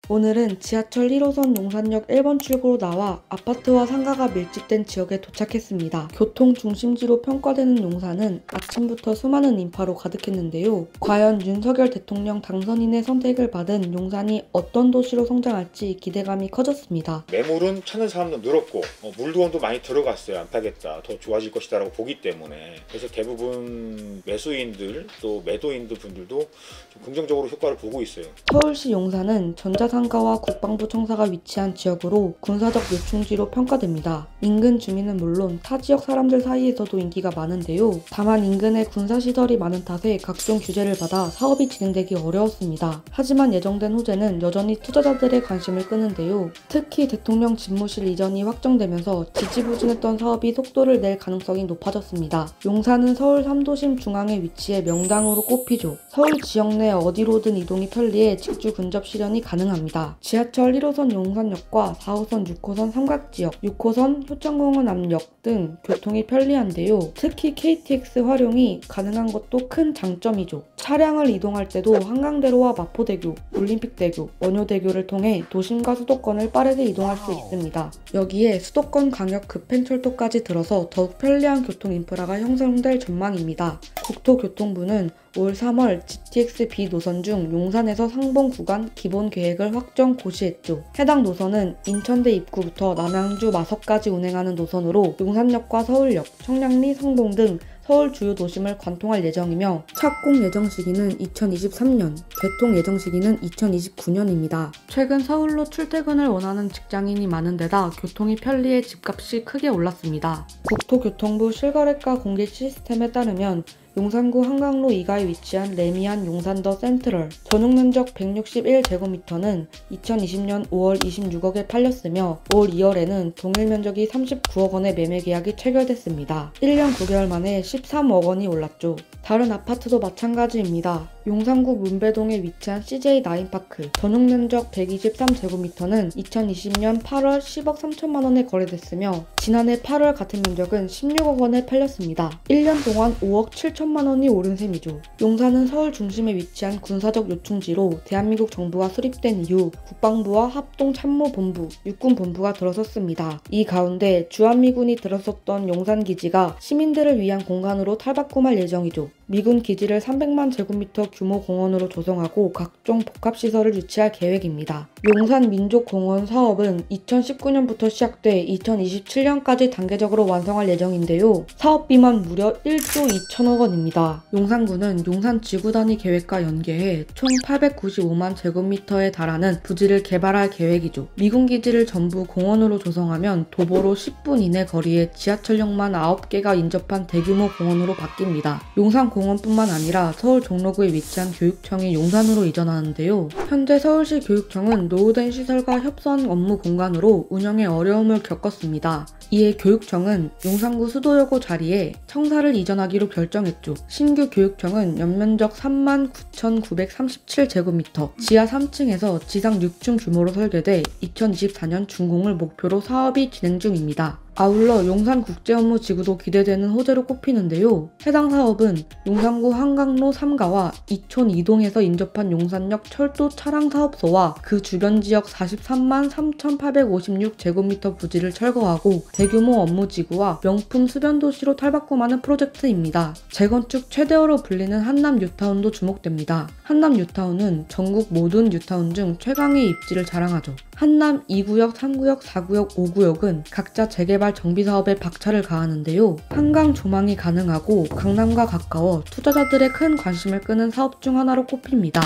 오늘은 지하철 1호선 용산역 1번 출구로 나와 아파트와 상가가 밀집된 지역에 도착했습니다. 교통 중심지로 평가되는 용산은 아침부터 수많은 인파로 가득했는데요. 과연 윤석열 대통령 당선인의 선택을 받은 용산이 어떤 도시로 성장할지 기대감이 커졌습니다. 매물은 찾는 사람도 늘었고 물건도 많이 들어갔어요. 안 파겠다, 더 좋아질 것이다 라고 보기 때문에. 그래서 대부분 매수인들 또 매도인들 분들도 좀 긍정적으로 효과를 보고 있어요. 서울시 용산은 전자상가와 국방부 청사가 위치한 지역으로 군사적 요충지로 평가됩니다. 인근 주민은 물론 타 지역 사람들 사이에서도 인기가 많은데요. 다만 인근에 군사시설이 많은 탓에 각종 규제를 받아 사업이 진행되기 어려웠습니다. 하지만 예정된 호재는 여전히 투자자들의 관심을 끄는데요. 특히 대통령 집무실 이전이 확정되면서 지지부진했던 사업이 속도를 낼 가능성이 높아졌습니다. 용산은 서울 3도심 중앙에 위치해 명당으로 꼽히죠. 서울 지역 내 어디로든 이동이 편리해 직주 근접 실현이 가능합니다. 지하철 1호선 용산역과 4호선 6호선 삼각지역, 6호선 효창공원 앞역 등 교통이 편리한데요. 특히 KTX 활용이 가능한 것도 큰 장점이죠. 차량을 이동할 때도 한강대로와 마포대교, 올림픽대교, 원효대교를 통해 도심과 수도권을 빠르게 이동할 수 있습니다. 여기에 수도권 광역 급행철도까지 들어서 더욱 편리한 교통 인프라가 형성될 전망입니다. 국토교통부는 올 3월 GTX B 노선 중 용산에서 상봉 구간 기본 계획을 확정 고시했죠. 해당 노선은 인천대 입구부터 남양주 마석까지 운행하는 노선으로 용산역과 서울역, 청량리, 상봉 등 서울 주요 도심을 관통할 예정이며 착공 예정 시기는 2023년, 개통 예정 시기는 2029년입니다. 최근 서울로 출퇴근을 원하는 직장인이 많은 데다 교통이 편리해 집값이 크게 올랐습니다. 국토교통부 실거래가 공개 시스템에 따르면 용산구 한강로 2가에 위치한 레미안 용산더 센트럴 전용 면적 161제곱미터는 2020년 5월 26억에 팔렸으며 올 2월에는 동일 면적이 39억 원의 매매 계약이 체결됐습니다. 1년 9개월 만에 13억 원이 올랐죠. 다른 아파트도 마찬가지입니다. 용산구 문배동에 위치한 CJ 나인파크 전용 면적 123제곱미터는 2020년 8월 10억 3천만 원에 거래됐으며 지난해 8월 같은 면적은 16억 원에 팔렸습니다. 1년 동안 5억 7천만 원이 오른 셈이죠. 용산은 서울 중심에 위치한 군사적 요충지로 대한민국 정부가 수립된 이후 국방부와 합동참모본부, 육군본부가 들어섰습니다. 이 가운데 주한미군이 들어섰던 용산기지가 시민들을 위한 공간으로 탈바꿈할 예정이죠. 미군 기지를 300만 제곱미터 규모 공원으로 조성하고 각종 복합시설을 유치할 계획입니다. 용산 민족공원 사업은 2019년부터 시작돼 2027년까지 단계적으로 완성할 예정인데요. 사업비만 무려 1조 2천억 원입니다. 용산구는 용산 지구단위 계획과 연계해 총 895만 제곱미터에 달하는 부지를 개발할 계획이죠. 미군 기지를 전부 공원으로 조성하면 도보로 10분 이내 거리에 지하철역만 9개가 인접한 대규모 공원으로 바뀝니다. 용산 공원뿐만 아니라 서울 종로구에 위치한 교육청이 용산으로 이전하는데요. 현재 서울시 교육청은 노후된 시설과 협소한 업무 공간으로 운영에 어려움을 겪었습니다. 이에 교육청은 용산구 수도여고 자리에 청사를 이전하기로 결정했죠. 신규 교육청은 연면적 39,937제곱미터, 지하 3층에서 지상 6층 규모로 설계돼 2024년 준공을 목표로 사업이 진행 중입니다. 아울러 용산국제업무지구도 기대되는 호재로 꼽히는데요. 해당 사업은 용산구 한강로 3가와 이촌 2동에서 인접한 용산역 철도 차량사업소와 그 주변 지역 43만 3,856제곱미터 부지를 철거하고 대규모 업무지구와 명품 수변도시로 탈바꿈하는 프로젝트입니다. 재건축 최대어로 불리는 한남 뉴타운도 주목됩니다. 한남 뉴타운은 전국 모든 뉴타운 중 최강의 입지를 자랑하죠. 한남 2구역, 3구역, 4구역, 5구역은 각자 재개발 정비사업에 박차를 가하는데요. 한강 조망이 가능하고 강남과 가까워 투자자들의 큰 관심을 끄는 사업 중 하나로 꼽힙니다.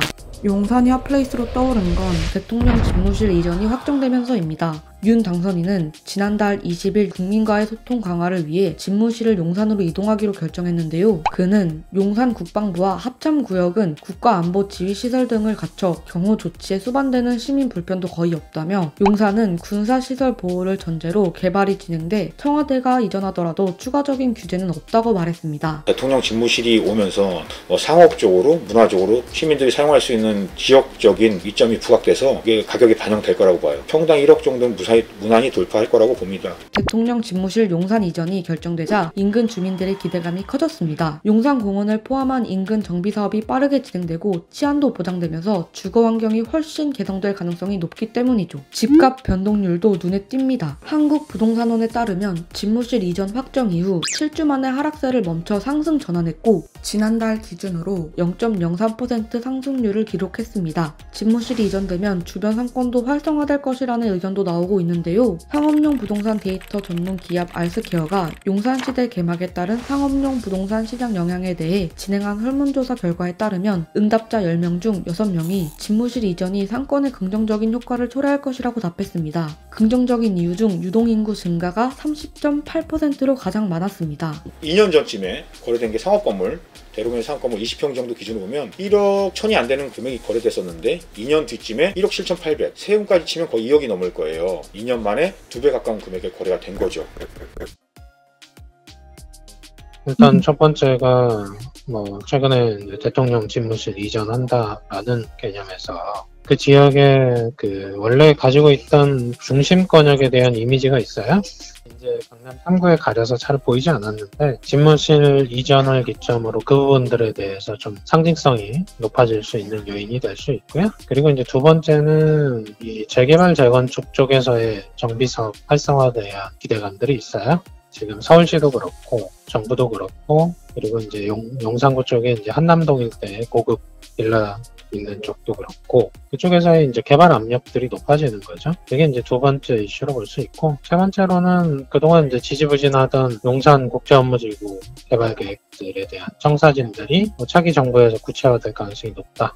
용산이 핫플레이스로 떠오른 건 대통령 집무실 이전이 확정되면서입니다. 윤 당선인은 지난달 20일 국민과의 소통 강화를 위해 집무실을 용산으로 이동하기로 결정했는데요. 그는 용산 국방부와 합참구역은 국가안보지휘시설 등을 갖춰 경호 조치에 수반되는 시민 불편도 거의 없다며 용산은 군사시설 보호를 전제로 개발이 진행돼 청와대가 이전하더라도 추가적인 규제는 없다고 말했습니다. 대통령 집무실이 오면서 상업적으로, 문화적으로 시민들이 사용할 수 있는 지역적인 이점이 부각돼서 이게 가격이 반영될 거라고 봐요. 평당 1억 정도는 무상 무난히 돌파할 거라고 봅니다. 대통령 집무실 용산 이전이 결정되자 인근 주민들의 기대감이 커졌습니다. 용산공원을 포함한 인근 정비 사업이 빠르게 진행되고 치안도 보장되면서 주거 환경이 훨씬 개선될 가능성이 높기 때문이죠. 집값 변동률도 눈에 띕니다. 한국부동산원에 따르면 집무실 이전 확정 이후 7주 만에 하락세를 멈춰 상승 전환했고 지난달 기준으로 0.03% 상승률을 기록했습니다. 집무실이 이전되면 주변 상권도 활성화될 것이라는 의견도 나오고 있는데요. 상업용 부동산 데이터 전문 기업 알스케어가 용산시대 개막에 따른 상업용 부동산 시장 영향에 대해 진행한 설문조사 결과에 따르면 응답자 10명 중 6명이 집무실 이전이 상권에 긍정적인 효과를 초래할 것이라고 답했습니다. 긍정적인 이유 중 유동인구 증가가 30.8%로 가장 많았습니다. 2년 전쯤에 거래된 게 상업건물, 대로변 상업건물 20평 정도 기준으로 보면 1억 1천이 안 되는 금액이 거래됐었는데 2년 뒤쯤에 1억 7,800, 세금까지 치면 거의 2억이 넘을 거예요. 2년 만에 2배 가까운 금액의 거래가 된 거죠. 일단 첫 번째가 최근에 이제 대통령 집무실 이전한다라는 개념에서 그 지역에 원래 가지고 있던 중심권역에 대한 이미지가 있어요. 이제 강남 3구에 가려서 잘 보이지 않았는데 집무실 이전을 기점으로 그 부분들에 대해서 좀 상징성이 높아질 수 있는 요인이 될 수 있고요. 그리고 이제 두 번째는 이 재개발 재건축 쪽에서의 정비사업 활성화에 대한 기대감들이 있어요. 지금 서울시도 그렇고 정부도 그렇고 그리고 이제 용산구 쪽에 이제 한남동 일대 고급 빌라 있는 쪽도 그렇고 그쪽에서의 이제 개발 압력들이 높아지는 거죠. 그게 이제 두 번째 이슈로 볼 수 있고 세 번째로는 그동안 이제 지지부진하던 용산 국제업무지구 개발 계획들에 대한 청사진들이 차기 정부에서 구체화될 가능성이 높다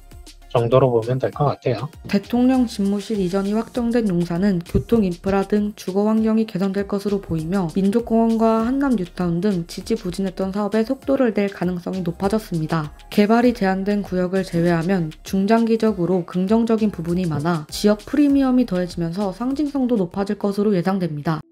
정도로 보면 될 것 같아요. 대통령 집무실 이전이 확정된 용산은 교통 인프라 등 주거 환경이 개선될 것으로 보이며 민족공원과 한남 뉴타운 등 지지부진했던 사업에 속도를 낼 가능성이 높아졌습니다. 개발이 제한된 구역을 제외하면 중장기적으로 긍정적인 부분이 많아 지역 프리미엄이 더해지면서 상징성도 높아질 것으로 예상됩니다.